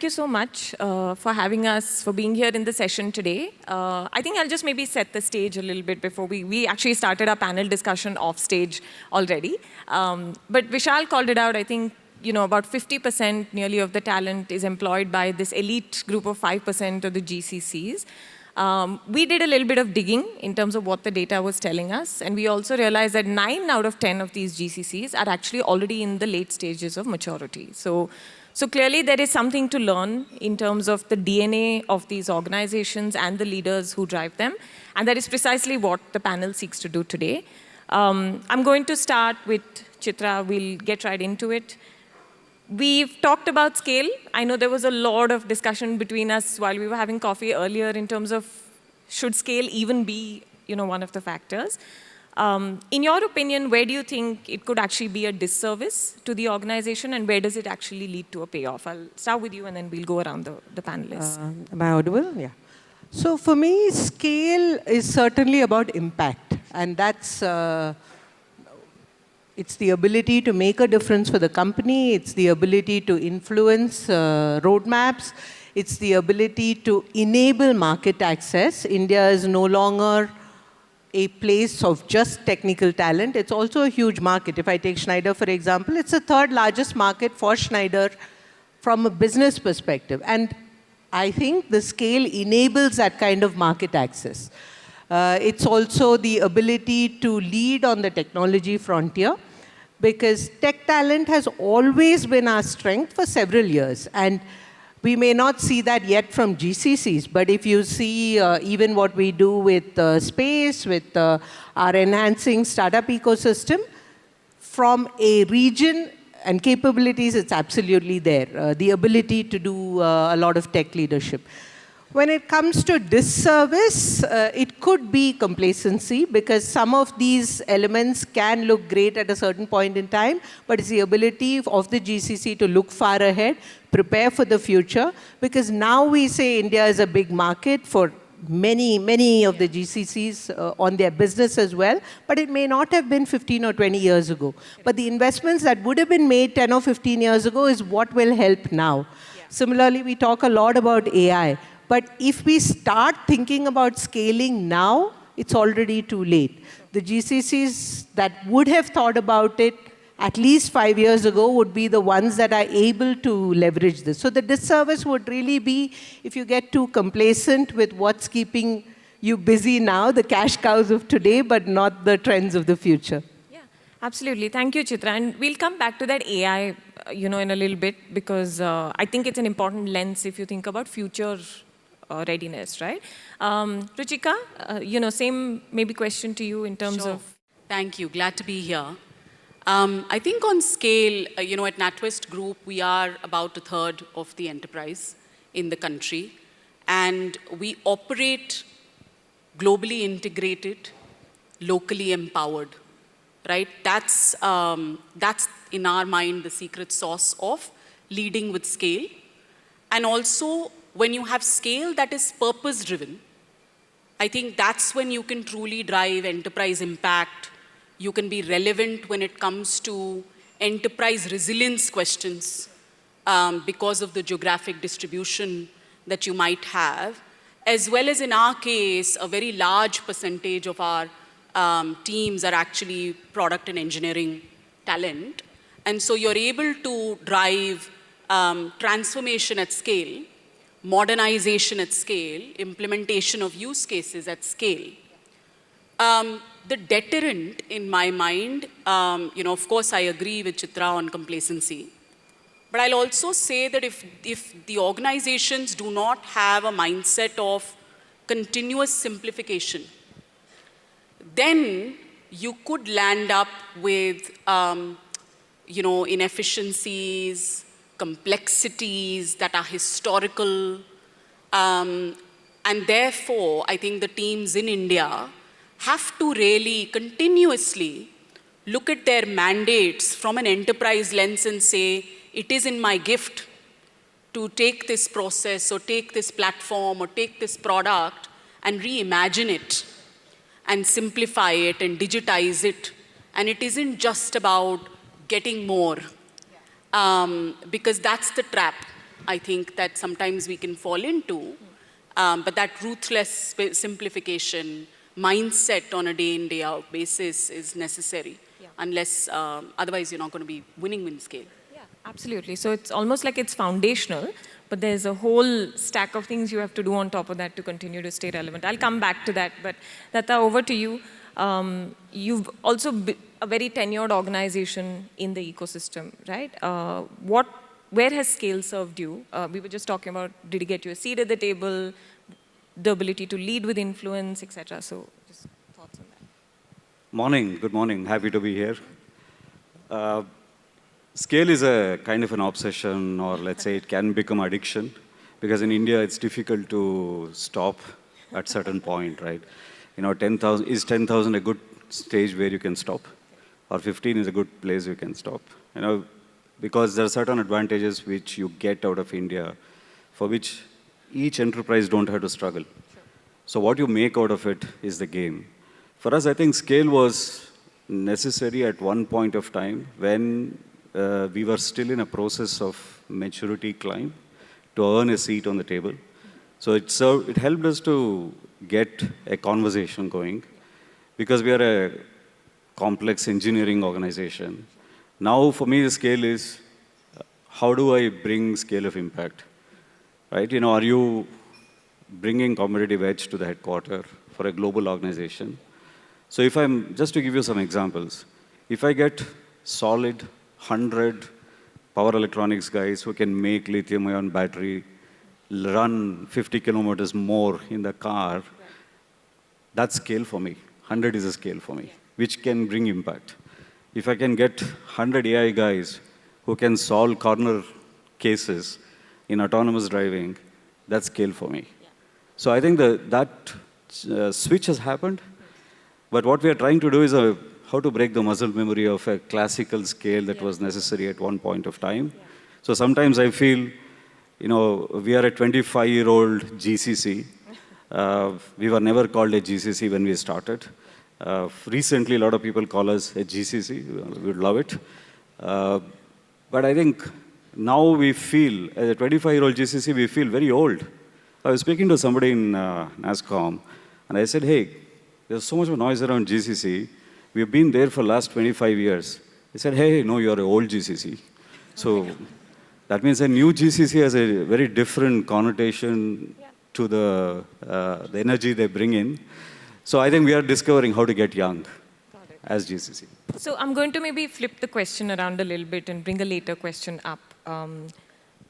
thank you so much for having us, for being here in the session today. I think I'll just maybe set the stage a little bit before we actually started our panel discussion off stage already. But Vishal called it out. I think about 50% nearly of the talent is employed by this elite group of 5% of the GCCs. We did a little bit of digging in terms of what the data was telling us, and we also realized that 9 out of 10 of these GCCs are actually already in the late stages of maturity. So clearly there is something to learn in terms of the DNA of these organizations and the leaders who drive them, and that is precisely what the panel seeks to do today. I'm going to start with Chitra. We'll get right into it. We've talked about scale. I know there was a lot of discussion between us while we were having coffee earlier in terms of should scale even be one of the factors. In your opinion, where do you think it could actually be a disservice to the organization, and where does it actually lead to a payoff? I'll start with you, and then we'll go around the panelists. Am I audible? Yeah. So for me, scale is certainly about impact, and that's it's the ability to make a difference for the company. It's the ability to influence roadmaps. It's the ability to enable market access. India is no longer a place of just technical talent. It's also a huge market. If I take Schneider, for example, it's the 3rd largest market for Schneider from a business perspective. And I think the scale enables that kind of market access. It's also the ability to lead on the technology frontier, because tech talent has always been our strength for several years. And we may not see that yet from GCCs, but if you see even what we do with space, with our enhancing startup ecosystem, from a region and capabilities, it's absolutely there. The ability to do a lot of tech leadership. When it comes to disservice, it could be complacency, because some of these elements can look great at a certain point in time, but it's the ability of the GCC to look far ahead, prepare for the future, because now we say India is a big market for many of the GCCs on their business as well, but it may not have been 15 or 20 years ago. But the investments that would have been made 10 or 15 years ago is what will help now. Yeah. Similarly, we talk a lot about AI. But if we start thinking about scaling now, it's already too late. The GCCs that would have thought about it at least 5 years ago would be the ones that are able to leverage this. So the disservice would really be if you get too complacent with what's keeping you busy now, the cash cows of today, but not the trends of the future. Yeah, absolutely. Thank you, Chitra. And we'll come back to that AI, in a little bit, because I think it's an important lens if you think about future readiness, right? Ruchika, same maybe question to you in terms of... Thank you. Glad to be here. I think on scale, at NatWest Group, we are about 1/3 of the enterprise in the country. And we operate globally integrated, locally empowered, right? That's in our mind, the secret sauce of leading with scale. And also, when you have scale that is purpose-driven, I think that's when you can truly drive enterprise impact. You can be relevant when it comes to enterprise resilience questions because of the geographic distribution that you might have, as well as in our case, a very large percentage of our teams are actually product and engineering talent. And so you're able to drive transformation at scale, modernization at scale, implementation of use cases at scale. The deterrent, in my mind, of course, I agree with Chitra on complacency. But I'll also say that if the organizations do not have a mindset of continuous simplification, then you could land up with, inefficiencies, complexities that are historical. And therefore, I think the teams in India have to really continuously look at their mandates from an enterprise lens and say, it is in my gift to take this process or take this platform or take this product and reimagine it and simplify it and digitize it. And it isn't just about getting more, because that's the trap. I think that sometimes we can fall into. But that ruthless simplification mindset on a day in, day out basis is necessary. Unless, otherwise you're not going to be winning in scale. Yeah, absolutely. So it's almost like it's foundational, but there's a whole stack of things you have to do on top of that to continue to stay relevant. I'll come back to that, but Datta, over to you. You've also a very tenured organization in the ecosystem, right? Where has scale served you? We were just talking about, did it get you a seat at the table, the ability to lead with influence, etc. So just thoughts on that. Morning, good morning. Happy to be here. Scale is a kind of an obsession, or let's say it can become addiction, because in India it's difficult to stop at certain point, right? 10,000, is 10,000 a good stage where you can stop? Or 15 is a good place you can stop? Because there are certain advantages which you get out of India, for which each enterprise don't have to struggle. Sure. So what you make out of it is the game. For us, I think scale was necessary at one point of time when we were still in a process of maturity climb to earn a seat on the table. So it helped us to get a conversation going, because we are a complex engineering organization. Now, for me, the scale is, how do I bring scale of impact? Right? Are you bringing competitive edge to the headquarters for a global organization? So just to give you some examples, if I get solid 100 power electronics guys who can make lithium-ion battery run 50 kilometers more in the car, that's scale for me. 100 is a scale for me, which can bring impact. If I can get 100 AI guys who can solve corner cases in autonomous driving, that's scale for me. Yeah. So I think that switch has happened. But what we are trying to do is how to break the muscle memory of a classical scale that was necessary at one point of time. Yeah. So sometimes I feel, we are a 25-year-old GCC. We were never called a GCC when we started. Recently, a lot of people call us a GCC. We would love it. But I think now we feel, as a 25-year-old GCC, we feel very old. I was speaking to somebody in NASCOM, and I said, hey, there's so much noise around GCC. We've been there for the last 25 years. He said, hey, no, you're an old GCC. So that means a new GCC has a very different connotation to the energy they bring in. So I think we are discovering how to get young as GCC. So I'm going to maybe flip the question around a little bit and bring a later question up.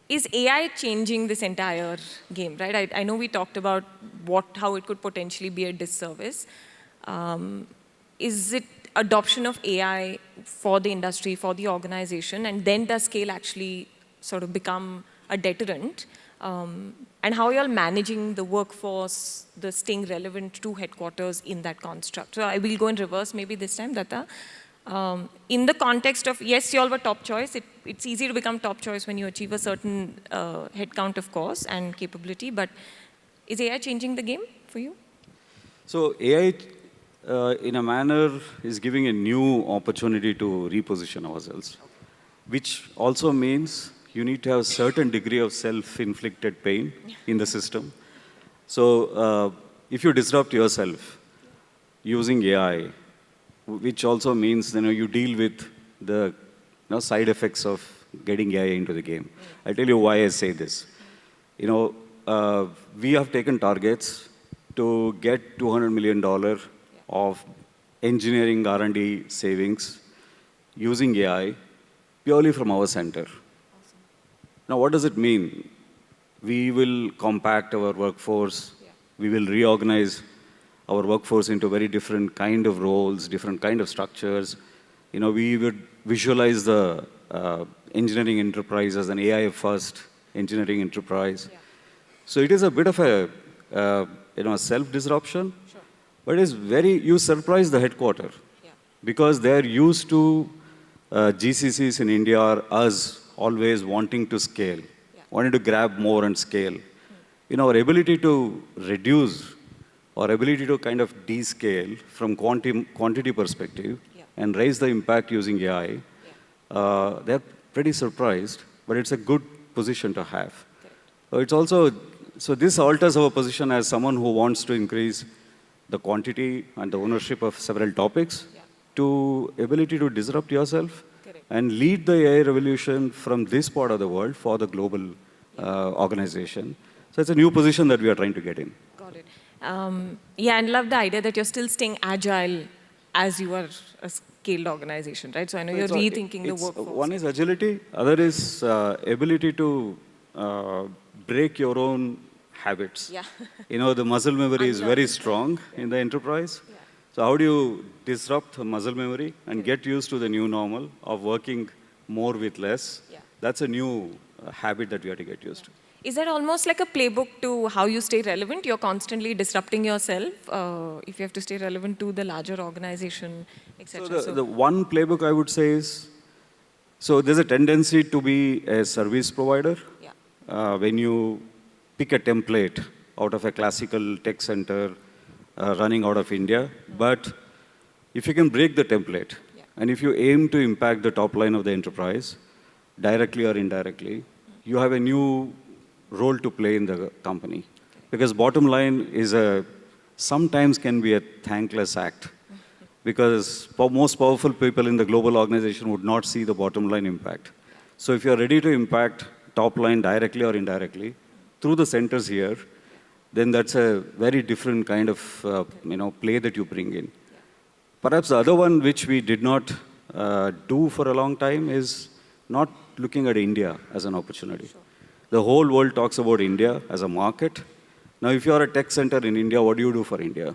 Is AI changing this entire game, right? I know we talked about how it could potentially be a disservice. Is it adoption of AI for the industry, for the organization, and then does scale actually sort of become a deterrent? And how are you all managing the workforce, the staying relevant to headquarters in that construct? So I will go in reverse maybe this time, Datta. In the context of, yes, you all were top choice. It's easy to become top choice when you achieve a certain headcount, of course, and capability. But is AI changing the game for you? So AI, in a manner, is giving a new opportunity to reposition ourselves, which also means you need to have a certain degree of self-inflicted pain in the system. So if you disrupt yourself using AI, which also means you deal with the side effects of getting AI into the game. I'll tell you why I say this. We have taken targets to get $200 million of engineering R&D savings using AI purely from our center. Now, what does it mean? We will compact our workforce. Yeah. We will reorganize our workforce into very different kind of roles, different kind of structures. We would visualize the engineering enterprise as an AI-first engineering enterprise. Yeah. So it is a bit of a self-disruption, sure. But it's you surprise the headquarters. Yeah. Because they're used to GCCs in India are us always wanting to scale, wanting to grab more and scale. Our ability to reduce, or ability to kind of descale from quantity perspective and raise the impact using AI, they're pretty surprised, but it's a good position to have. So it's also, so this alters our position as someone who wants to increase the quantity and the ownership of several topics to ability to disrupt yourself and lead the AI revolution from this part of the world for the global organization. So it's a new position that we are trying to get in. Got it. Yeah, and love the idea that you're still staying agile as you are a scaled organization, right? So I know you're rethinking the workforce. One is agility, other is ability to break your own habits. Yeah. You know, the muscle memory is very strong in the enterprise. Yeah. So how do you disrupt muscle memory and get used to the new normal of working more with less? Yeah. That's a new habit that we have to get used to. Is that almost like a playbook to how you stay relevant? You're constantly disrupting yourself if you have to stay relevant to the larger organization, etc. So the one playbook I would say is, so there's a tendency to be a service provider. Yeah. When you pick a template out of a classical tech center running out of India, but if you can break the template, and if you aim to impact the top line of the enterprise, directly or indirectly, you have a new role to play in the company. Because bottom line is sometimes can be a thankless act. Because most powerful people in the global organization would not see the bottom line impact. So if you're ready to impact top line directly or indirectly through the centers here, then that's a very different kind of play that you bring in. Perhaps the other one which we did not do for a long time is not looking at India as an opportunity. Sure. The whole world talks about India as a market. Now, if you are a tech center in India, what do you do for India?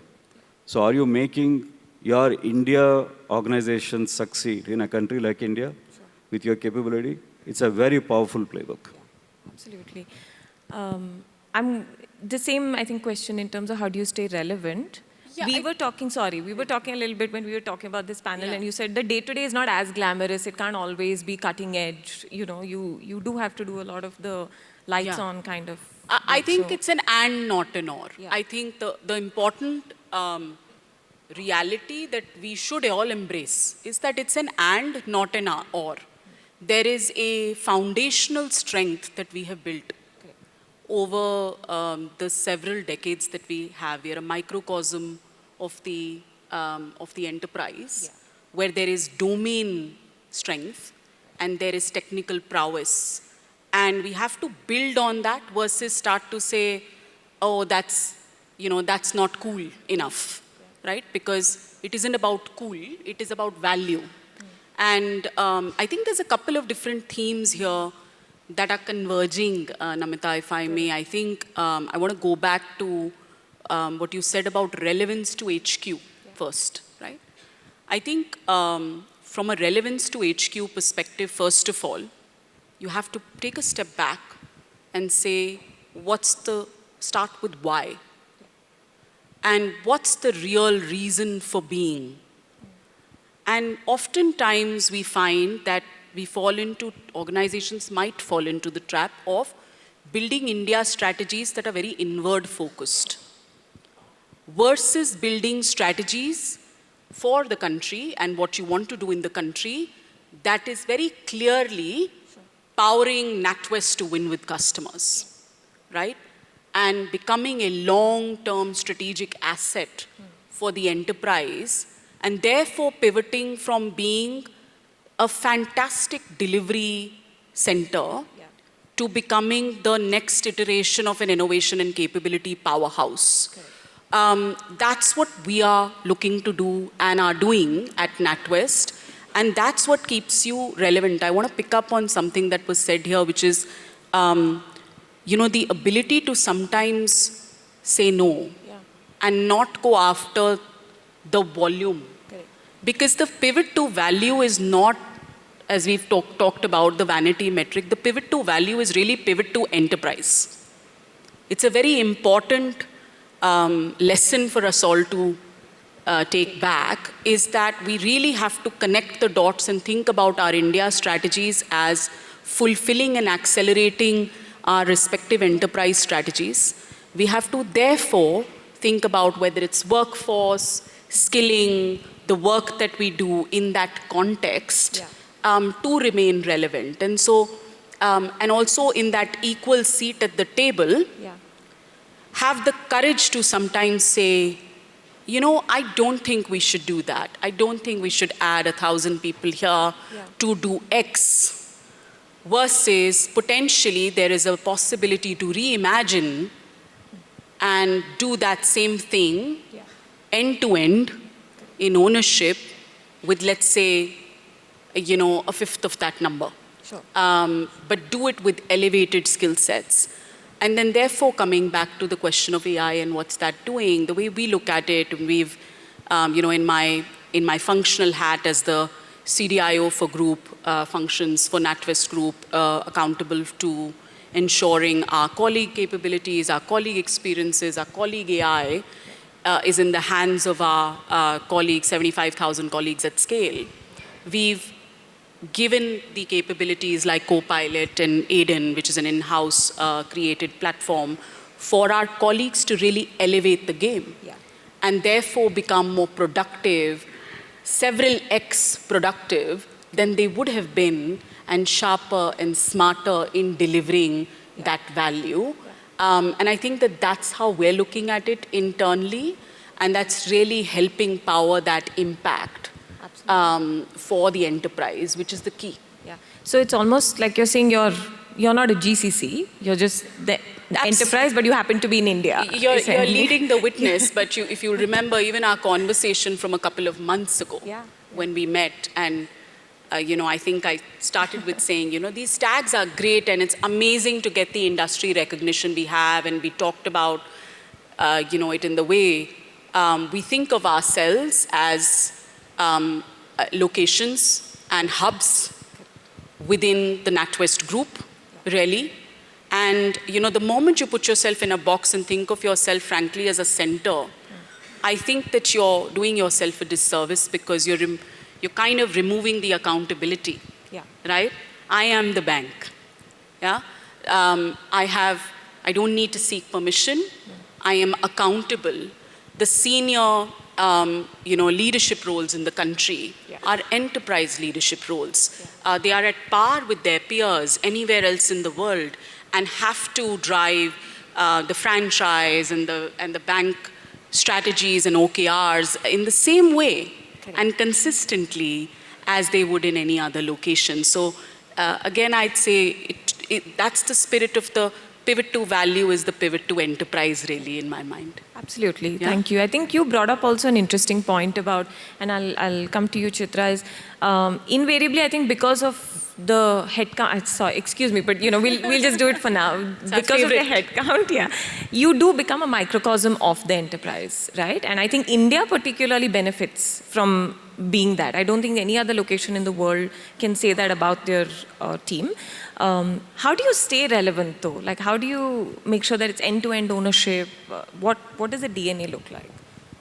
So are you making your India organization succeed in a country like India with your capability? It's a very powerful playbook. Yeah, absolutely. I'm the same, I think, question in terms of how do you stay relevant. Yeah, we were talking a little bit when we were talking about this panel, and you said the day-to-day is not as glamorous. It can't always be cutting edge. You know, you do have to do a lot of the lights on kind of. I think it's an and, not an or. Yeah. I think the important reality that we should all embrace is that it's an and, not an or. There is a foundational strength that we have built over the several decades that we have. We are a microcosm of the enterprise, where there is domain strength and there is technical prowess. And we have to build on that versus start to say, oh, that's not cool enough, right? Because it isn't about cool, it is about value. And I think there's a couple of different themes here that are converging, Namita, if I may. I think I want to go back to what you said about relevance to HQ first, right? I think from a relevance to HQ perspective, first of all, you have to take a step back and say, start with why? And what's the real reason for being? And oftentimes we find that organizations might fall into the trap of building India strategies that are very inward focused versus building strategies for the country and what you want to do in the country that is very clearly powering NatWest to win with customers, right? And becoming a long-term strategic asset for the enterprise, and therefore pivoting from being a fantastic delivery center to becoming the next iteration of an innovation and capability powerhouse. That's what we are looking to do and are doing at NatWest. And that's what keeps you relevant. I want to pick up on something that was said here, which is, the ability to sometimes say no and not go after the volume. Because the pivot to value is not, as we've talked about, the vanity metric. The pivot to value is really pivot to enterprise. It's a very important lesson for us all to take back, is that we really have to connect the dots and think about our India strategies as fulfilling and accelerating our respective enterprise strategies. We have to therefore think about whether it's workforce, skilling, the work that we do in that context to remain relevant. And so and also in that equal seat at the table, have the courage to sometimes say, you know, I don't think we should do that. I don't think we should add 1,000 people here to do X. Versus potentially there is a possibility to reimagine and do that same thing end to end in ownership with, let's say, you know, a fifth of that number. Sure. But do it with elevated skill sets. And then therefore coming back to the question of AI and what's that doing, the way we look at it, we've, you know, in my functional hat as the CDIO for group functions for NatWest Group, accountable to ensuring our colleague capabilities, our colleague experiences, our colleague AI is in the hands of our colleagues, 75,000 colleagues at scale. We've given the capabilities like Copilot and Aiden, which is an in-house created platform, for our colleagues to really elevate the game and therefore become more productive, several X productive than they would have been, and sharper and smarter in delivering that value. And I think that that's how we're looking at it internally, and that's really helping power that impact for the enterprise, which is the key. Yeah. So it's almost like you're saying you're not a GCC, you're just the enterprise, but you happen to be in India. You're leading the witness, but if you remember even our conversation from a couple of months ago when we met, and you know, I think I started with saying, you know, these tags are great and it's amazing to get the industry recognition we have, and we talked about, you know, it in the way we think of ourselves as locations and hubs within the NatWest Group, really. And, you know, the moment you put yourself in a box and think of yourself, frankly, as a center, I think that you're doing yourself a disservice, because you're kind of removing the accountability, right? I am the bank, I don't need to seek permission. I am accountable. The senior you know, leadership roles in the country are enterprise leadership roles. They are at par with their peers anywhere else in the world, and have to drive the franchise and the bank strategies and OKRs in the same way and consistently as they would in any other location. So again, I'd say that's the spirit of the pivot to value, is the pivot to enterprise, really, in my mind. Absolutely. Thank you. I think you brought up also an interesting point about, and I'll come to you, Chitra, is invariably, I think because of the headcount, sorry, excuse me, but you know, we'll just do it for now. Because of the headcount, you do become a microcosm of the enterprise, right? And I think India particularly benefits from being that. I don't think any other location in the world can say that about their team. How do you stay relevant though? Like, how do you make sure that it's end-to-end ownership? What does the DNA look like?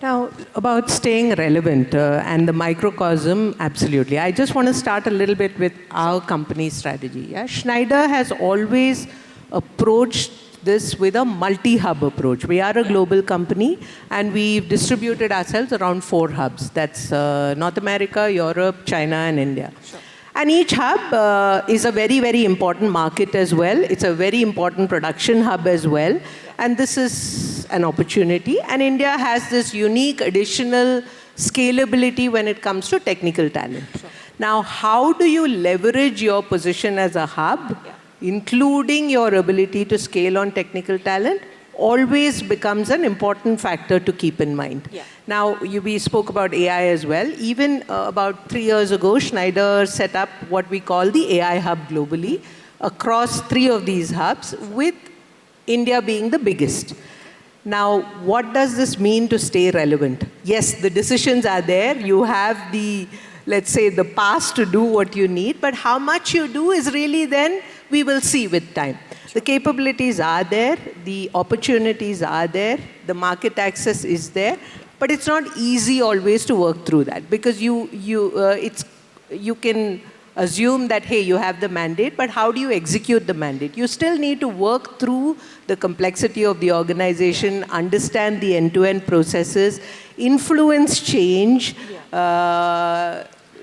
Now, about staying relevant and the microcosm, absolutely. I just want to start a little bit with our company strategy. Schneider has always approached this with a multi-hub approach. We are a global company, and we've distributed ourselves around 4 hubs. That's North America, Europe, China, and India. Sure. And each hub is a very, very important market as well. It's a very important production hub as well. And this is an opportunity. And India has this unique additional scalability when it comes to technical talent. Sure. Now, how do you leverage your position as a hub, including your ability to scale on technical talent, always becomes an important factor to keep in mind. Now, we spoke about AI as well. Even about 3 years ago, Schneider set up what we call the AI hub globally across 3 of these hubs, with India being the biggest. Now, what does this mean to stay relevant? Yes, the decisions are there. You have the, let's say, the pass to do what you need, but how much you do is really then we will see with time. The capabilities are there, the opportunities are there, the market access is there, but it's not easy always to work through that, because you can assume that, hey, you have the mandate, but how do you execute the mandate? You still need to work through the complexity of the organization, understand the end-to-end processes, influence change,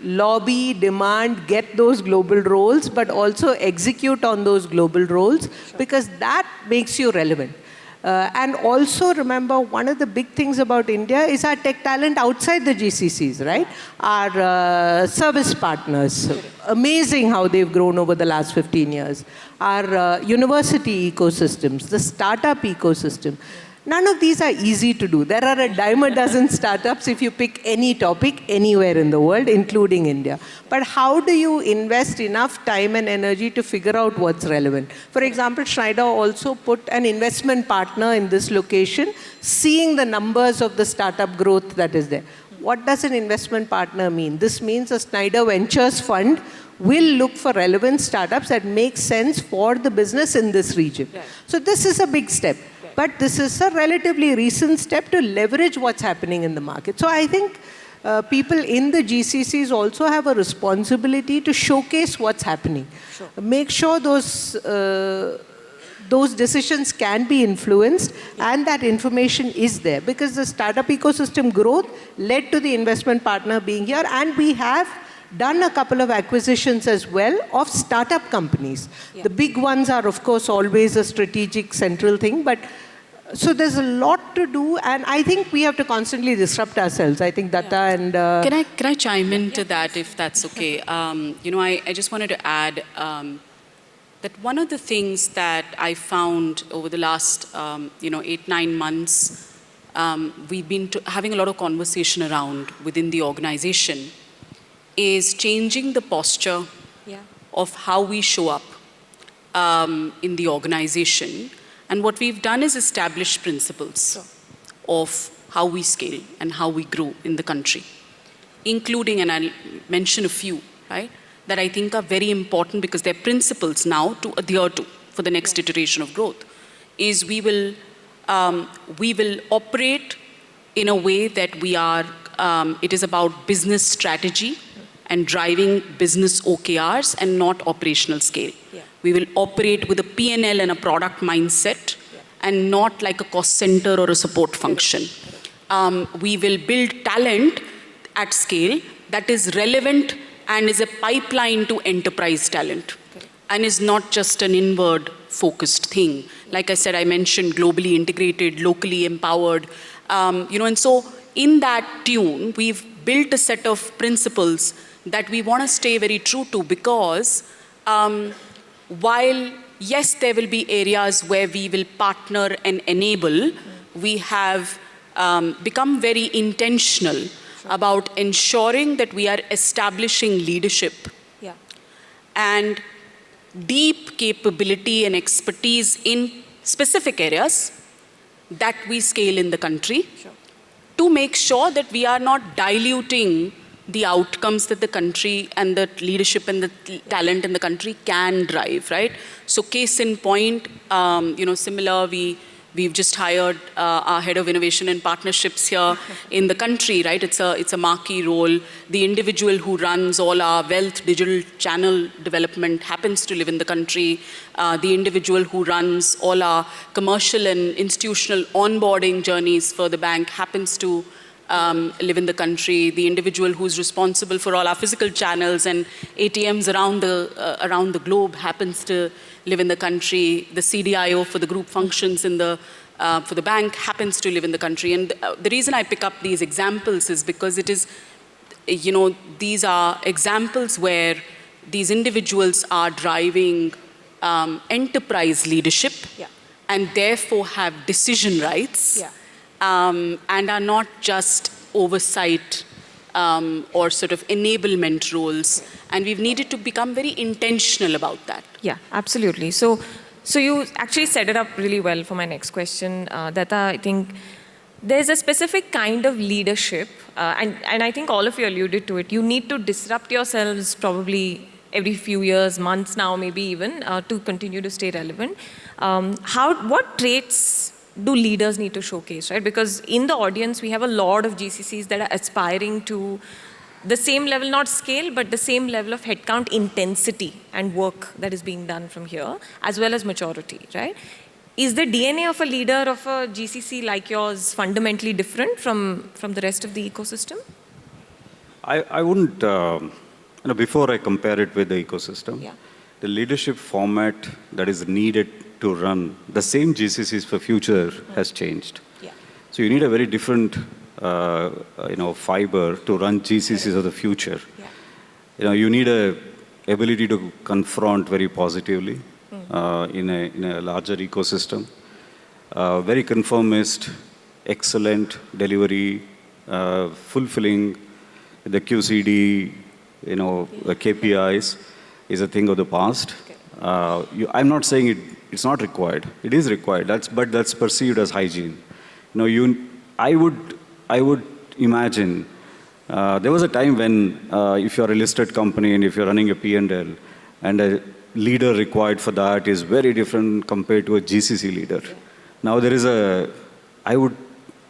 lobby, demand, get those global roles, but also execute on those global roles, because that makes you relevant. And also remember, one of the big things about India is our tech talent outside the GCCs, right? Our service partners, amazing how they've grown over the last 15 years. Our university ecosystems, the startup ecosystem. None of these are easy to do. There are a dime a dozen startups if you pick any topic anywhere in the world, including India. But how do you invest enough time and energy to figure out what's relevant? For example, Schneider also put an investment partner in this location, seeing the numbers of the startup growth that is there. What does an investment partner mean? This means a Schneider Ventures fund will look for relevant startups that make sense for the business in this region. So this is a big step. But this is a relatively recent step to leverage what's happening in the market. So I think people in the GCCs also have a responsibility to showcase what's happening. Make sure those decisions can be influenced and that information is there. Because the startup ecosystem growth led to the investment partner being here, and we have done a couple of acquisitions as well of startup companies. The big ones are, of course, always a strategic central thing, but so there's a lot to do, and I think we have to constantly disrupt ourselves. I think Datta and... Can I chime into that, if that's okay? I just wanted to add that one of the things that I found over the last 8-9 months, we've been having a lot of conversation around within the organization, is changing the posture of how we show up in the organization. And what we've done is establish principles of how we scale and how we grow in the country, including, and I'll mention a few, right, that I think are very important because they're principles now to adhere to for the next iteration of growth, is we will operate in a way that we are, it is about business strategy and driving business OKRs and not operational scale. We will operate with a P&L and a product mindset and not like a cost center or a support function. We will build talent at scale that is relevant and is a pipeline to enterprise talent and is not just an inward focused thing. Like I said, I mentioned globally integrated, locally empowered, and so in that tune, we've built a set of principles that we want to stay very true to, because while, yes, there will be areas where we will partner and enable, we have become very intentional about ensuring that we are establishing leadership and deep capability and expertise in specific areas that we scale in the country to make sure that we are not diluting the outcomes that the country and the leadership and the talent in the country can drive, right? So case in point, similar, we've just hired our head of innovation and partnerships here in the country, right? It's a marquee role. The individual who runs all our wealth digital channel development happens to live in the country. The individual who runs all our commercial and institutional onboarding journeys for the bank happens to live in the country. The individual who's responsible for all our physical channels and ATMs around the globe happens to live in the country. The CDIO for the group functions for the bank happens to live in the country. And the reason I pick up these examples is because it is, these are examples where these individuals are driving enterprise leadership and therefore have decision rights. And are not just oversight or sort of enablement roles. And we've needed to become very intentional about that. Yeah, absolutely. So you actually set it up really well for my next question. Datta, I think there's a specific kind of leadership, and I think all of you alluded to it. You need to disrupt yourselves probably every few years, months now, maybe even, to continue to stay relevant. What traits do leaders need to showcase, right? Because in the audience, we have a lot of GCCs that are aspiring to the same level, not scale, but the same level of headcount intensity and work that is being done from here, as well as maturity, right? Is the DNA of a leader of a GCC like yours fundamentally different from the rest of the ecosystem? I wouldn't, before I compare it with the ecosystem, Yeah. the leadership format that is needed to run the same GCCs for future has changed. Yeah. So you need a very different, fiber to run GCCs of the future. Yeah. You need a ability to confront very positively in a larger ecosystem. Very conformist, excellent delivery, fulfilling the QCD, KPIs is a thing of the past. I'm not saying it's not required. It is required. But that's perceived as hygiene. I would imagine there was a time when if you're a listed company and if you're running a P&L and a leader required for that is very different compared to a GCC leader. Yeah. Now I would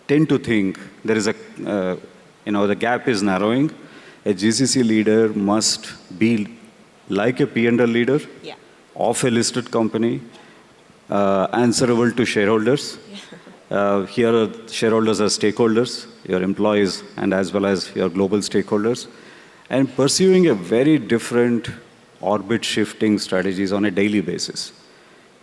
tend to think there is the gap is narrowing. A GCC leader must be like a P&L leader of a listed company, answerable to shareholders. Here, shareholders are stakeholders, your employees, and as well as your global stakeholders, and pursuing a very different orbit shifting strategies on a daily basis.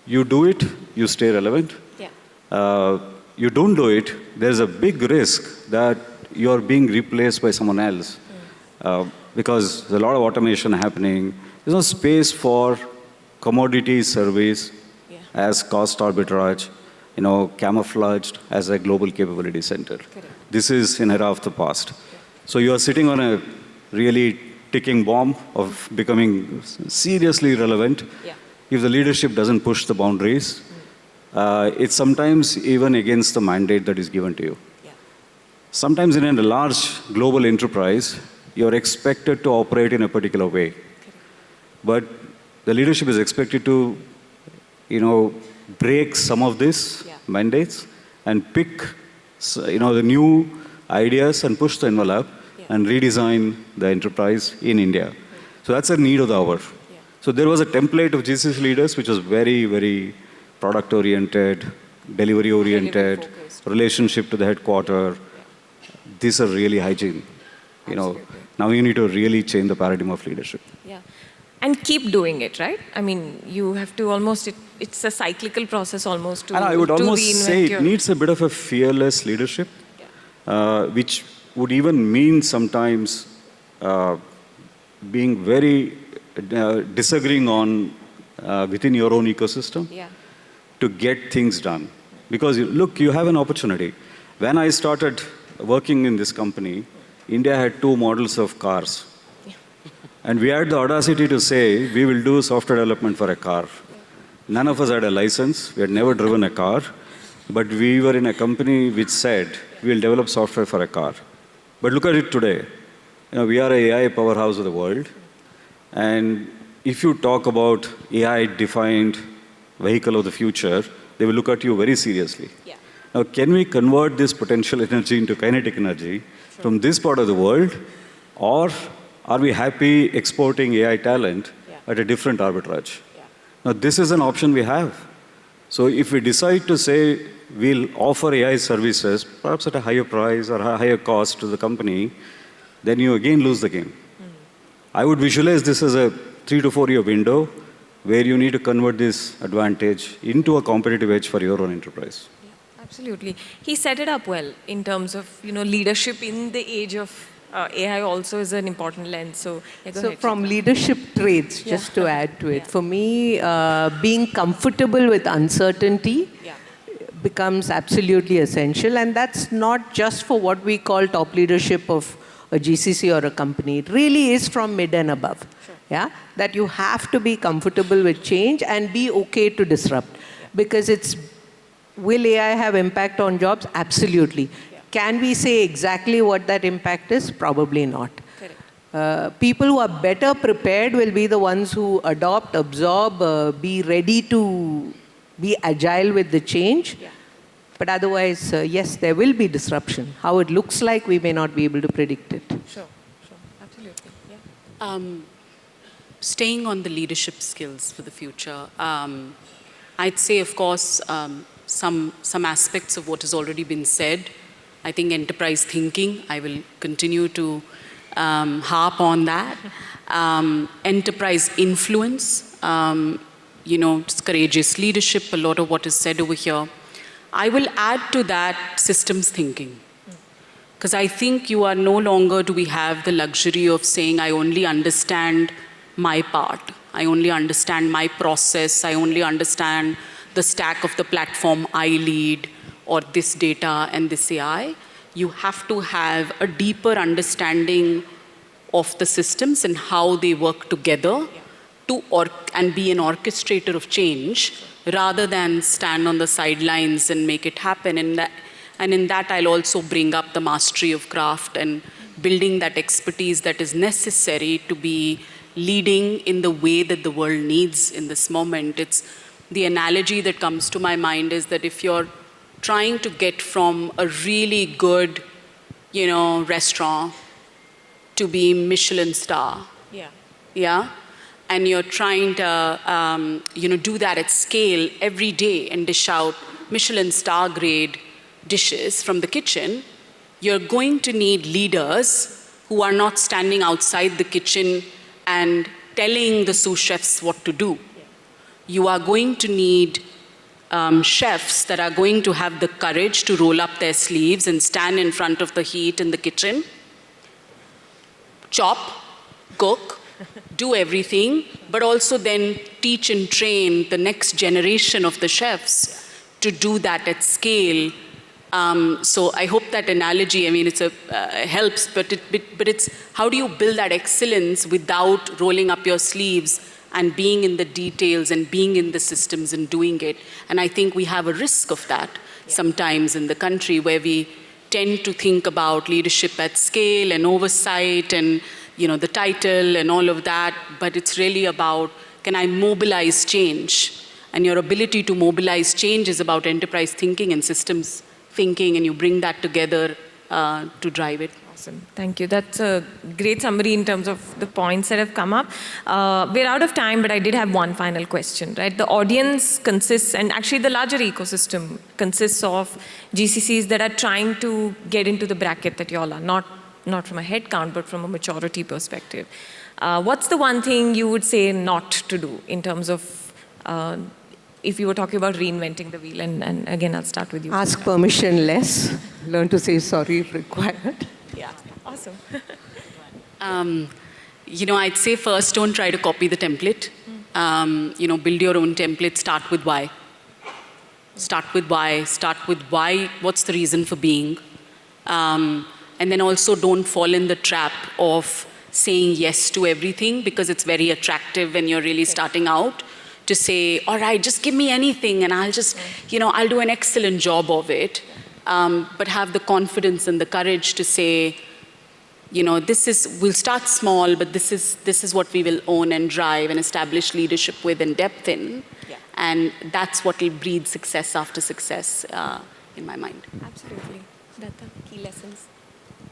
You do it, you stay relevant. Yeah. You don't do it, there's a big risk that you're being replaced by someone else. Because there's a lot of automation happening. There's no space for commodity service as cost arbitrage, camouflaged as a global capability center. Correct. This is an era of the past. So you are sitting on a really ticking bomb of becoming seriously relevant. Yeah. If the leadership doesn't push the boundaries, it's sometimes even against the mandate that is given to you. Yeah. Sometimes in a large global enterprise, you're expected to operate in a particular way. Correct. But the leadership is expected to, break some of these mandates and pick, the new ideas and push the envelope and redesign the enterprise in India. So that's a need of the hour. Yeah. So there was a template of GCC leaders which was very, very product-oriented, delivery-oriented, relationship to the headquarter. These are really hygiene. Now you need to really change the paradigm of leadership. Yeah. And keep doing it, right? I mean, you have to almost, it's a cyclical process almost to I would almost say it needs a bit of a fearless leadership, which would even mean sometimes being very disagreeing on within your own ecosystem to get things done. Because you have an opportunity. When I started working in this company, India had 2 models of cars. And we had the audacity to say, we will do software development for a car. None of us had a license. We had never driven a car. But we were in a company which said, we will develop software for a car. But look at it today. We are an AI powerhouse of the world. And if you talk about AI-defined vehicle of the future, they will look at you very seriously. Yeah. Now, can we convert this potential energy into kinetic energy from this part of the world? Or are we happy exporting AI talent at a different arbitrage? Yeah. Now, this is an option we have. So if we decide to say we'll offer AI services, perhaps at a higher price or a higher cost to the company, then you again lose the game. I would visualize this as a 3 to 4 year window where you need to convert this advantage into a competitive edge for your own enterprise. Yeah, absolutely. He set it up well in terms of, leadership in the age of AI also is an important lens. So, from leadership traits, just to add to it, for me, being comfortable with uncertainty becomes absolutely essential. And that's not just for what we call top leadership of a GCC or a company. It really is from mid and above. Sure. That you have to be comfortable with change and be okay to disrupt. Because will AI have impact on jobs? Absolutely. Can we say exactly what that impact is? Probably not. People who are better prepared will be the ones who adopt, absorb, be ready to be agile with the change. Yeah. But otherwise, yes, there will be disruption. How it looks like, we may not be able to predict it. Sure. Absolutely. Yeah. Staying on the leadership skills for the future, I'd say, of course, some aspects of what has already been said. I think enterprise thinking, I will continue to harp on that. Enterprise influence, just courageous leadership, a lot of what is said over here. I will add to that systems thinking. Because I think you are no longer do we have the luxury of saying, I only understand my part. I only understand my process. I only understand the stack of the platform I lead, or this data and this AI. You have to have a deeper understanding of the systems and how they work together and be an orchestrator of change rather than stand on the sidelines and make it happen. And in that, I'll also bring up the mastery of craft and building that expertise that is necessary to be leading in the way that the world needs in this moment. It's the analogy that comes to my mind is that if you're trying to get from a really good, restaurant to be Michelin star. Yeah. And you're trying to, do that at scale every day and dish out Michelin star grade dishes from the kitchen, you're going to need leaders who are not standing outside the kitchen and telling the sous chefs what to do. You are going to need chefs that are going to have the courage to roll up their sleeves and stand in front of the heat in the kitchen, chop, cook, do everything, but also then teach and train the next generation of the chefs to do that at scale. So I hope that analogy, it's helps, but it's how do you build that excellence without rolling up your sleeves and being in the details and being in the systems and doing it. And I think we have a risk of that sometimes in the country where we tend to think about leadership at scale and oversight and the title and all of that, but it's really about, can I mobilize change? And your ability to mobilize change is about enterprise thinking and systems thinking, and you bring that together to drive it. Awesome. Thank you. That's a great summary in terms of the points that have come up. We're out of time, but I did have one final question, right? The audience consists, and actually the larger ecosystem consists of GCCs that are trying to get into the bracket that you all are, not from a head count, but from a maturity perspective. What's the one thing you would say not to do in terms of if you were talking about reinventing the wheel? And again, I'll start with you. Ask permission less. Learn to say sorry if required. Yeah, awesome. I'd say first, don't try to copy the template. Build your own template. Start with why. Start with why. What's the reason for being? And then also don't fall in the trap of saying yes to everything, because it's very attractive when you're really starting out to say, all right, just give me anything and I'll just, I'll do an excellent job of it. But have the confidence and the courage to say, we'll start small, but this is what we will own and drive and establish leadership with and depth in. Yeah. And that's what will breed success after success, in my mind. Absolutely. Datta, key lessons.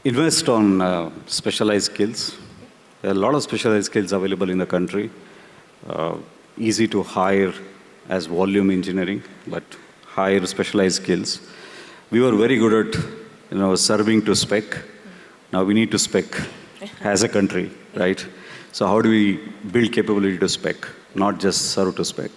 Invest on specialized skills. There are a lot of specialized skills available in the country. Easy to hire as volume engineering, but hire specialized skills. We were very good at, serving to spec. Now we need to spec as a country, right? So how do we build capability to spec, not just serve to spec?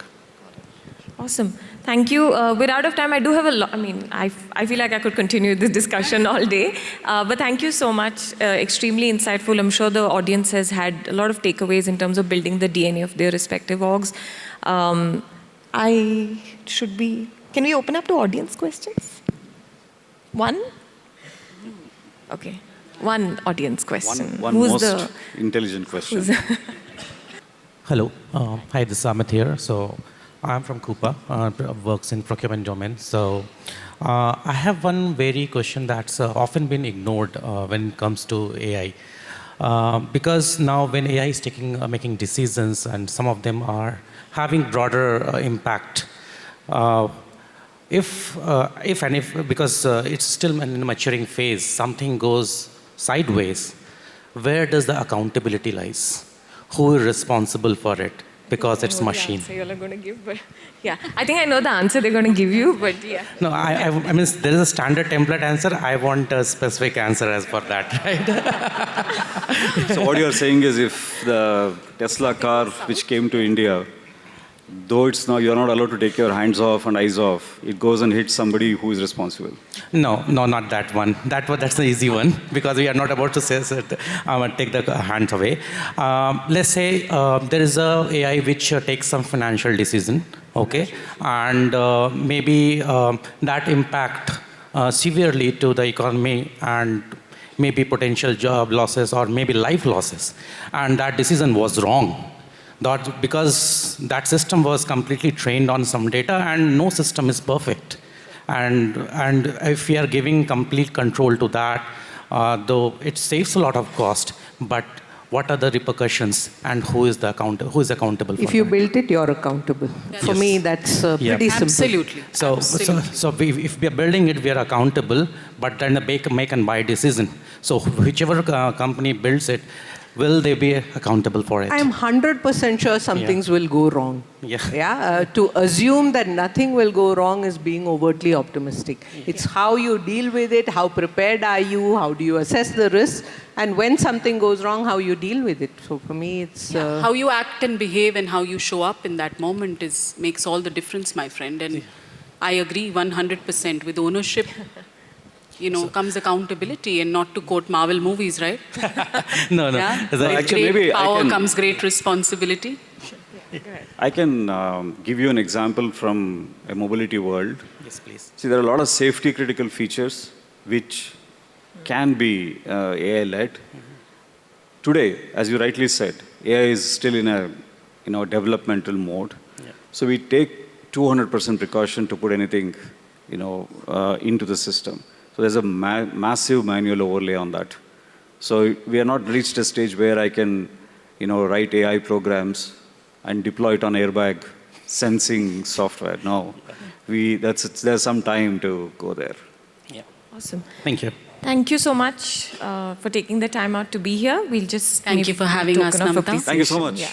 Awesome. Thank you. We're out of time. I do have a lot. I feel like I could continue this discussion all day. But thank you so much. Extremely insightful. I'm sure the audience has had a lot of takeaways in terms of building the DNA of their respective orgs. Can we open up to audience questions? One? Okay. One audience question. One most intelligent question. Hello. Hi, this is Amit here. So I'm from Coupa, works in procurement domain. So I have one very question that's often been ignored when it comes to AI. Because now when AI is making decisions and some of them are having broader impact, because it's still in a maturing phase, something goes sideways, where does the accountability lies? Who is responsible for it? because it's I know the machine. answer you're going to give, but yeah, I think I know the answer they're going to give you, but yeah. No, I mean, there is a standard template answer. I want a specific answer as for that, right? So what you're saying is if the Tesla car which came to India, though it's now you're not allowed to take your hands off and eyes off, it goes and hits somebody who is responsible. No, not that one. That's the easy one because we are not about to take the hands away. Let's say there is a AI which takes some financial decision, okay, and maybe that impact severely to the economy and maybe potential job losses or maybe life losses, and that decision was wrong. That because that system was completely trained on some data and no system is perfect. And if we are giving complete control to that, though it saves a lot of cost, but what are the repercussions and who is accountable for If you that? built it, you're accountable. For me, that's pretty simple. Absolutely. So if we are building it, we are accountable, but then a make and buy decision. So whichever company builds it, will they be accountable for it? I am 100% sure some things will go wrong. Yeah. To assume that nothing will go wrong is being overtly optimistic. It's how you deal with it, how prepared are you, how do you assess the risk, and when something goes wrong, how you deal with it. So for me, it's... How you act and behave and how you show up in that moment makes all the difference, my friend. And I agree 100% with ownership. Comes accountability, and not to quote Marvel movies, right? No. Yeah? Actually, Great maybe power comes great responsibility. I can give you an example from a mobility world. Yes, please. See, there are a lot of safety critical features which can be AI-led. Today, as you rightly said, AI is still in a developmental mode. Yeah. So we take 200% precaution to put anything into the system. So there's a massive manual overlay on that. So we are not reached a stage where I can, write AI programs and deploy it on airbag sensing software. No, there's some time to go there. Yeah. Awesome. Thank you. Thank you so much for taking the time out to be here. We'll just Thank you for having us, Namita. Thank you so much. Yeah.